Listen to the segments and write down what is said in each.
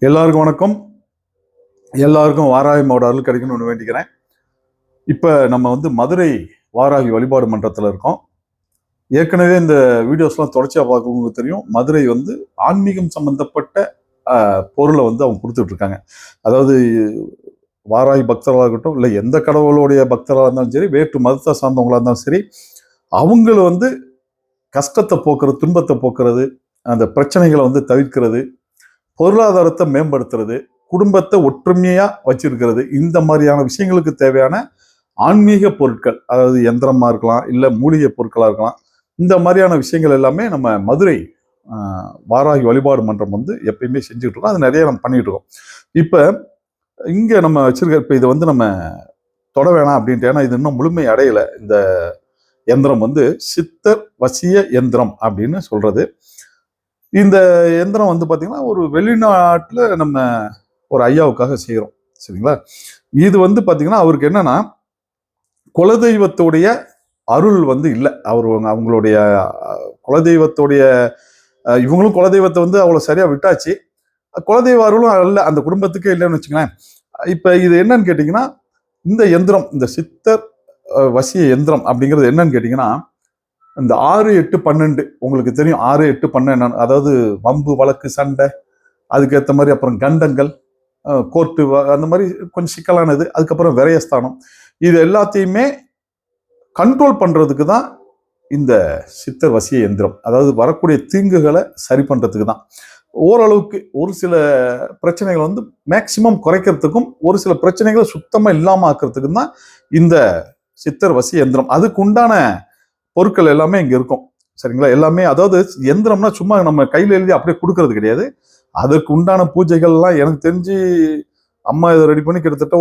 எல்லாருக்கும் வணக்கம். எல்லாருக்கும் வாராகி அம்மாவோட அருள் கிடைக்கணும்னு வேண்டிக்கிறேன். இப்போ நம்ம மதுரை வாராகி வழிபாடு மன்றத்தில் இருக்கோம். ஏற்கனவே இந்த வீடியோஸ்லாம் தொடர்ச்சியாக பார்க்கறவங்களுக்கு தெரியும். மதுரை ஆன்மீகம் சம்பந்தப்பட்ட பொருளை அவங்க கொடுத்துட்டு இருக்காங்க. அதாவது வாராகி பக்தர்களாக இருக்கட்டும், இல்லை எந்த கடவுளுடைய பக்தராக இருந்தாலும் சரி, வேற்று மதத்தை சார்ந்தவங்களாக இருந்தாலும் சரி, அவங்கள கஷ்டத்தை போக்குறது, துன்பத்தை போக்குறது, அந்த பிரச்சனைகளை தவிர்க்கிறது, பொருளாதாரத்தை மேம்படுத்துறது, குடும்பத்தை ஒற்றுமையா வச்சிருக்கிறது, இந்த மாதிரியான விஷயங்களுக்கு தேவையான ஆன்மீக பொருட்கள், அதாவது யந்திரமா இருக்கலாம், இல்ல மூலிகை பொருட்களா இருக்கலாம், இந்த மாதிரியான விஷயங்கள் எல்லாமே நம்ம மதுரை வாராகி வழிபாடு மன்றம் எப்பயுமே செஞ்சுட்டு இருக்கோம். அது நிறைய நம்ம பண்ணிட்டு இருக்கோம். இப்ப இங்க நம்ம வச்சிருக்க, இப்ப இதை நம்ம தொட வேணாம் அப்படின்ட்டு, ஏன்னா இது இன்னும் முழுமை அடையல. இந்த யந்திரம் சித்தர் வசிய யந்திரம் அப்படின்னு சொல்றது. இந்த யந்திரம் பாத்தீங்கன்னா ஒரு வெளிநாட்டுல நம்ம ஒரு ஐயாவுக்காக செய்யறோம். சரிங்களா? இது பாத்தீங்கன்னா அவருக்கு என்னன்னா, குலதெய்வத்துடைய அருள் இல்லை. அவங்களுடைய குலதெய்வத்துடைய இவங்களும் குலதெய்வத்தை அவ்வளவு சரியா விட்டாச்சு. குலதெய்வ அருளும் இல்லை, அந்த குடும்பத்துக்கே இல்லைன்னு வச்சுங்களேன். இப்ப இது என்னன்னு கேட்டீங்கன்னா, இந்த யந்திரம், இந்த சித்தர் வசிய யந்திரம் அப்படிங்கிறது என்னன்னு கேட்டீங்கன்னா, இந்த 6, 8, 12 உங்களுக்கு தெரியும். 6, 8, 12 அதாவது வம்பு வழக்கு சண்டை, அதுக்கேற்ற மாதிரி அப்புறம் கண்டங்கள், கோர்ட்டு, அந்த மாதிரி கொஞ்சம் சிக்கலானது, அதுக்கப்புறம் விரயஸ்தானம், இது எல்லாத்தையுமே கண்ட்ரோல் பண்றதுக்கு தான் இந்த சித்தர் வசிய யந்திரம். அதாவது வரக்கூடிய தீங்குகளை சரி பண்றதுக்கு தான். ஓரளவுக்கு ஒரு சில பிரச்சனைகள் மேக்சிமம் குறைக்கிறதுக்கும், ஒரு சில பிரச்சனைகளை சுத்தமா இல்லாம ஆக்குறதுக்கும் தான் இந்த சித்தர் வசிய யந்திரம். அதுக்கு உண்டான பொருட்கள் எல்லாமே இங்க இருக்கும். சரிங்களா? எல்லாமே, அதாவது யந்திரம்னா சும்மா நம்ம கையில எழுதி அப்படியே கொடுக்கறது கிடையாது. அதற்கு உண்டான பூஜைகள்லாம் எனக்கு தெரிஞ்சு அம்மா இதை ரெடி பண்ணி கிட்டத்தட்ட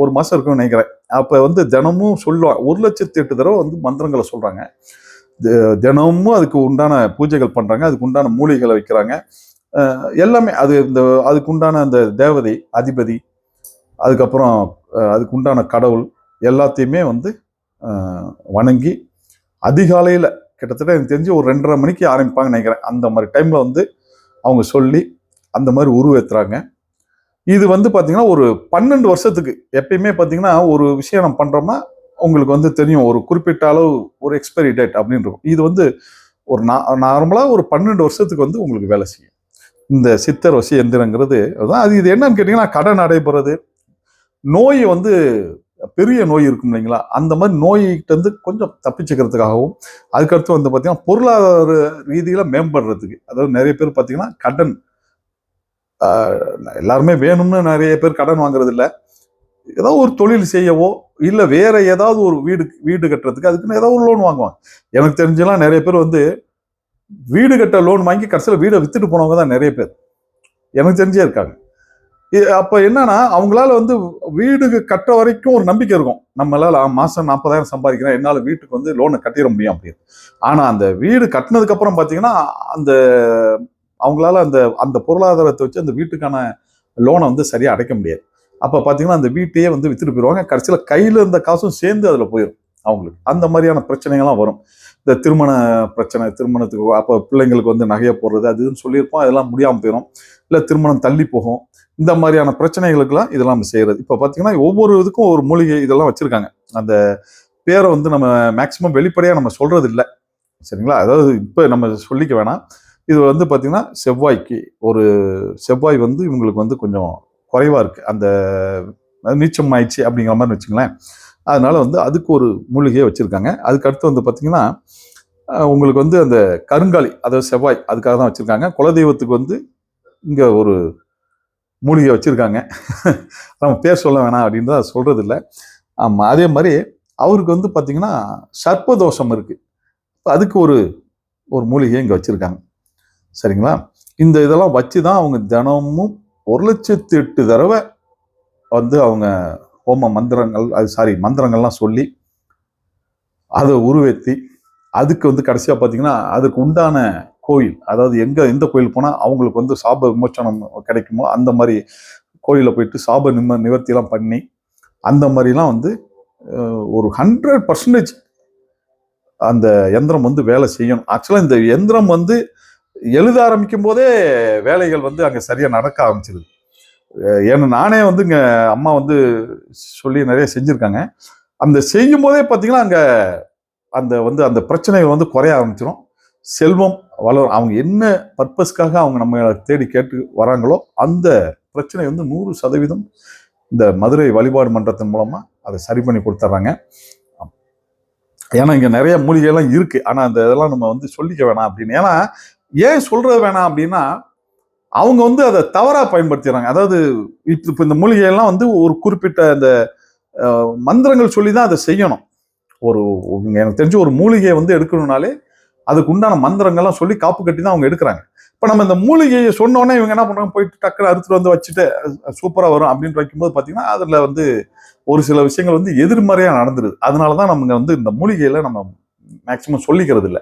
ஒரு மாசம் இருக்கும்னு நினைக்கிறேன். அப்ப தினமும் சொல்லுவாங்க. 1,08,000 தடவை மந்திரங்களை சொல்றாங்க. தினமும் அதுக்கு உண்டான பூஜைகள் பண்றாங்க, அதுக்கு உண்டான மூலிகைகளை வைக்கிறாங்க. எல்லாமே அதுக்கு உண்டான அந்த தேவதை, அதிபதி, அதுக்கப்புறம் அதுக்கு உண்டான கடவுள் எல்லாத்தையுமே வணங்கி அதிகாலையில கிட்டத்தட்ட எனக்கு தெரிஞ்சு ஒரு 2:30 மணிக்கு ஆரம்பிப்பாங்கன்னு நினைக்கிறேன். அந்த மாதிரி டைம்ல அவங்க சொல்லி அந்த மாதிரி உருவேத்துறாங்க. இது பாத்தீங்கன்னா ஒரு 12 வருஷத்துக்கு எப்பயுமே பாத்தீங்கன்னா ஒரு விஷயம் நம்ம பண்றோம்னா உங்களுக்கு தெரியும், ஒரு குறிப்பிட்ட அளவு ஒரு எக்ஸ்பைரி டேட் அப்படின்னு இருக்கும். இது ஒரு நார்மலா ஒரு 12 வருஷத்துக்கு உங்களுக்கு வேலை செய்யும் இந்த சித்தர் வசி எந்திரங்கிறது. அதுதான். அது இது என்னன்னு கேட்டீங்கன்னா, கடன் அடைபடுறது, நோய் பெரிய நோய் இருக்கும் இல்லைங்களா, அந்த மாதிரி நோய்கிட்ட கொஞ்சம் தப்பிச்சுக்கிறதுக்காகவும், அதுக்கடுத்து பாத்தீங்கன்னா பொருளாதார ரீதியில மேம்படுறதுக்கு. அதாவது நிறைய பேர் பாத்தீங்கன்னா கடன், எல்லாருமே வேணும்னு நிறைய பேர் கடன் வாங்குறது இல்லை. ஏதாவது ஒரு தொழில் செய்யவோ, இல்ல வேற ஏதாவது ஒரு வீடு கட்டுறதுக்கு அதுக்குன்னு ஏதாவது ஒரு லோன் வாங்குவாங்க. எனக்கு தெரிஞ்செல்லாம் நிறைய பேர் வீடு கட்ட லோன் வாங்கி கடைசியில் வீடை வித்துட்டு போனவங்க தான் நிறைய பேர் எனக்கு தெரிஞ்சே இருக்காங்க. அப்ப என்னன்னா, அவங்களால வீடு கட்டுற வரைக்கும் ஒரு நம்பிக்கை இருக்கும். நம்மளால மாசம் 40,000 சம்பாதிக்கிறேன், என்னால வீட்டுக்கு லோனை கட்டிட முடியும் அப்படின்னு. ஆனா அந்த வீடு கட்டினதுக்கு அப்புறம் பாத்தீங்கன்னா, அந்த அவங்களால அந்த அந்த பொருளாதாரத்தை வச்சு அந்த வீட்டுக்கான லோனை சரியா அடைக்க முடியாது. அப்ப பாத்தீங்கன்னா அந்த வீட்டையே வித்துட்டு போயிடுவாங்க. கடைசியில கையில இருந்த காசும் சேர்ந்து அதுல போயிடும் அவங்களுக்கு. அந்த மாதிரியான பிரச்சனைகள்லாம் வரும். இந்த திருமண பிரச்சனை, திருமணத்துக்கு அப்ப பிள்ளைங்களுக்கு நகையை போடுறது அதுன்னு சொல்லியிருப்போம், அதெல்லாம் முடியாம போயிடும். இல்ல திருமணம் தள்ளி போகும். இந்த மாதிரியான பிரச்சனைகளுக்கெல்லாம் இதெல்லாம் செய்யறது. இப்ப பாத்தீங்கன்னா ஒவ்வொரு இதுக்கும் ஒரு மூலிகை இதெல்லாம் வச்சிருக்காங்க. அந்த பேரை நம்ம மேக்சிமம் வெளிப்படையா நம்ம சொல்றது இல்லை. சரிங்களா? அதாவது இப்ப நம்ம சொல்லிக்க வேணாம். இது பாத்தீங்கன்னா செவ்வாய்க்கு ஒரு செவ்வாய் இவங்களுக்கு கொஞ்சம் குறைவா இருக்கு. அந்த நீச்சம் ஆயிடுச்சு அப்படிங்கிற மாதிரி வச்சுங்களேன். அதனால அதுக்கு ஒரு மூலிகையை வச்சிருக்காங்க. அதுக்கு அடுத்து பாத்தீங்கன்னா உங்களுக்கு அந்த கருங்காலி, அதாவது செவ்வாய், அதுக்காக தான் வச்சிருக்காங்க. குலதெய்வத்துக்கு இங்க ஒரு மூலிகை வச்சிருக்காங்க. நம்ம பேர் சொல்ல வேணாம் அப்படின்னு தான் சொல்றது இல்லை. ஆமா, அதே மாதிரி அவருக்கு பாத்தீங்கன்னா சர்ப்பதோஷம் இருக்கு. அதுக்கு ஒரு மூலிகை இங்க வச்சிருக்காங்க. சரிங்களா? இந்த இதெல்லாம் வச்சுதான் அவங்க தினமும் 1,08,000 தடவை அவங்க ஹோம மந்திரங்கள், மந்திரங்கள்லாம் சொல்லி அதை உருவேத்தி, அதுக்கு கடைசியா பாத்தீங்கன்னா அதுக்கு உண்டான கோயில், அதாவது எந்த கோயில் போனா அவங்களுக்கு சாப விமோச்சனம் கிடைக்குமோ அந்த மாதிரி கோயில போயிட்டு சாப நிவர்த்தி எல்லாம் பண்ணி, அந்த மாதிரிலாம் ஒரு 100% அந்த யந்திரம் வேலை செய்யணும். ஆக்சுவலா இந்த யந்திரம் எழுத ஆரம்பிக்கும் போதே வேலைகள் வந்து அங்கே சரியாக நடக்க ஆரம்பிச்சிருது. ஏன்னா நானே வந்து இங்கே அம்மா வந்து சொல்லி நிறைய செஞ்சுருக்காங்க. அந்த செய்யும் போதே பார்த்தீங்கன்னா அங்கே அந்த பிரச்சனைகள் வந்து குறைய ஆரம்பிச்சிடும். செல்வம் வளரும். அவங்க என்ன பர்பஸ்க்காக அவங்க நம்ம தேடி கேட்டு வராங்களோ அந்த பிரச்சனை வந்து 100% இந்த மதுரை வழிபாடு மன்றத்தின் மூலமா அதை சரி பண்ணி கொடுத்துட்றாங்க. ஏன்னா இங்க நிறைய மூலிகைலாம் இருக்கு. ஆனா அந்த இதெல்லாம் நம்ம வந்து சொல்லிக்க வேணாம் அப்படின்னு. ஏன்னா ஏன் சொல்றது வேணாம் அப்படின்னா, அவங்க வந்து அதை தவறா பயன்படுத்திடுறாங்க. அதாவது இப்ப இந்த மூலிகையெல்லாம் வந்து ஒரு குறிப்பிட்ட இந்த மந்திரங்கள் சொல்லி தான் அதை செய்யணும். எனக்கு தெரிஞ்சு ஒரு மூலிகையை வந்து எடுக்கணும்னாலே அதுக்கு உண்டான மந்திரங்கள்லாம் சொல்லி காப்பு கட்டி தான் அவங்க எடுக்கிறாங்க. இப்ப நம்ம இந்த மூலிகையை சொன்னோன்னே இவங்க என்ன பண்றாங்க, போயிட்டு டக்குனு அறுத்துட்டு வந்து வச்சுட்டு சூப்பரா வரும் அப்படின்னு வைக்கும்போது பாத்தீங்கன்னா அதுல வந்து ஒரு சில விஷயங்கள் வந்து எதிர்மறையா நடந்துருது. அதனாலதான் நம்ம வந்து இந்த மூலிகையில நம்ம மேக்சிமம் சொல்லிக்கிறது இல்லை.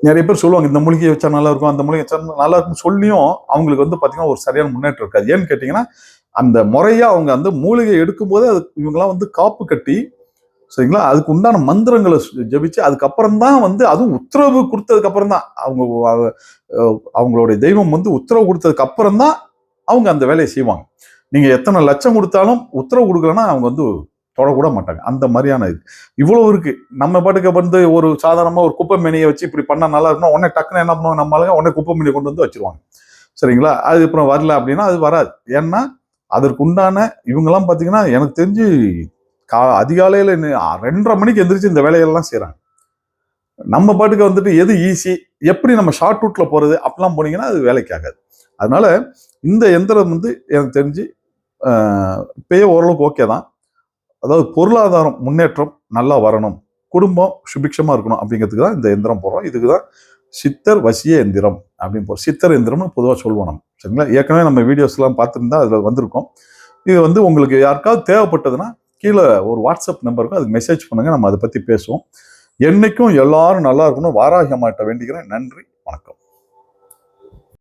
நிறைய பேர் சொல்லுவாங்க இந்த மூலிகையை வச்சா நல்லா இருக்கும், அந்த மூலிகை வச்சா நல்லா இருக்கும் சொல்லியும் அவங்களுக்கு வந்து பாத்தீங்கன்னா ஒரு சரியான முன்னேற்றம் இருக்காது. ஏன்னு கேட்டீங்கன்னா அந்த முறையா அவங்க அந்த மூலிகை எடுக்கும் போது அது இவங்கெல்லாம் வந்து காப்பு கட்டி சரிங்களா, அதுக்கு உண்டான மந்திரங்களை ஜபிச்சு அதுக்கப்புறம் தான் வந்து அதுவும் உத்தரவு கொடுத்ததுக்கு அப்புறம் தான் அவங்களுடைய தெய்வம் வந்து உத்தரவு கொடுத்ததுக்கு அப்புறம் தான் அவங்க அந்த வேலையை செய்வாங்க. நீங்க எத்தனை லட்சம் கொடுத்தாலும் உத்தரவு கொடுக்கலன்னா அவங்க வந்து தொடக்கூட மாட்டாங்க. அந்த மாதிரியான இது இவ்வளவு இருக்கு. நம்ம பாட்டுக்கு வந்து ஒரு சாதாரணமா ஒரு குப்பை மேனியை வச்சு இப்படி பண்ணா நல்லா இருக்கணும், உடனே டக்குன்னு என்ன பண்ணுவாங்க நம்மளால, உடனே குப்பை மேனியை கொண்டு வந்து வச்சிருவாங்க. சரிங்களா, அது அப்புறம் வரல அப்படின்னா அது வராது. ஏன்னா அதற்கு உண்டான இவங்கெல்லாம் பாத்தீங்கன்னா எனக்கு தெரிஞ்சு அதிகாலையில 2:30 மணிக்கு எந்திரிச்சு இந்த வேலைகள்லாம் செய்யறாங்க. நம்ம பாட்டுக்கு வந்துட்டு எது ஈஸி, எப்படி நம்ம ஷார்ட் ரூட்ல போறது அப்படிலாம் போனீங்கன்னா அது வேலைக்கு ஆகாது. அதனால இந்த எந்திரம் வந்து எனக்கு தெரிஞ்சு இப்பயே ஓரளவுக்கு ஓகே தான். அதாவது பொருளாதாரம் முன்னேற்றம் நல்லா வரணும், குடும்பம் சுபிக்ஷமா இருக்கணும் அப்படிங்கிறதுக்கு தான் இந்த எந்திரம் போடுறோம். இதுக்கு தான் சித்தர் வசிய எந்திரம் அப்படின்னு போறோம். சித்தர் எந்திரம்னு பொதுவாக சொல்லுவோம் நம்ம. சரிங்களா, ஏற்கனவே நம்ம வீடியோஸ் எல்லாம் பார்த்துருந்தா அதுல வந்திருக்கோம். இது வந்து உங்களுக்கு யாருக்காவது தேவைப்பட்டதுன்னா கீழே ஒரு வாட்ஸ்அப் நம்பருக்கு அதுக்கு மெசேஜ் பண்ணுங்க, நம்ம அதை பத்தி பேசுவோம். என்னைக்கும் எல்லாரும் நல்லா இருக்கணும். வாராகி அம்மாட்ட வேண்டிக்கிறேன். நன்றி, வணக்கம்.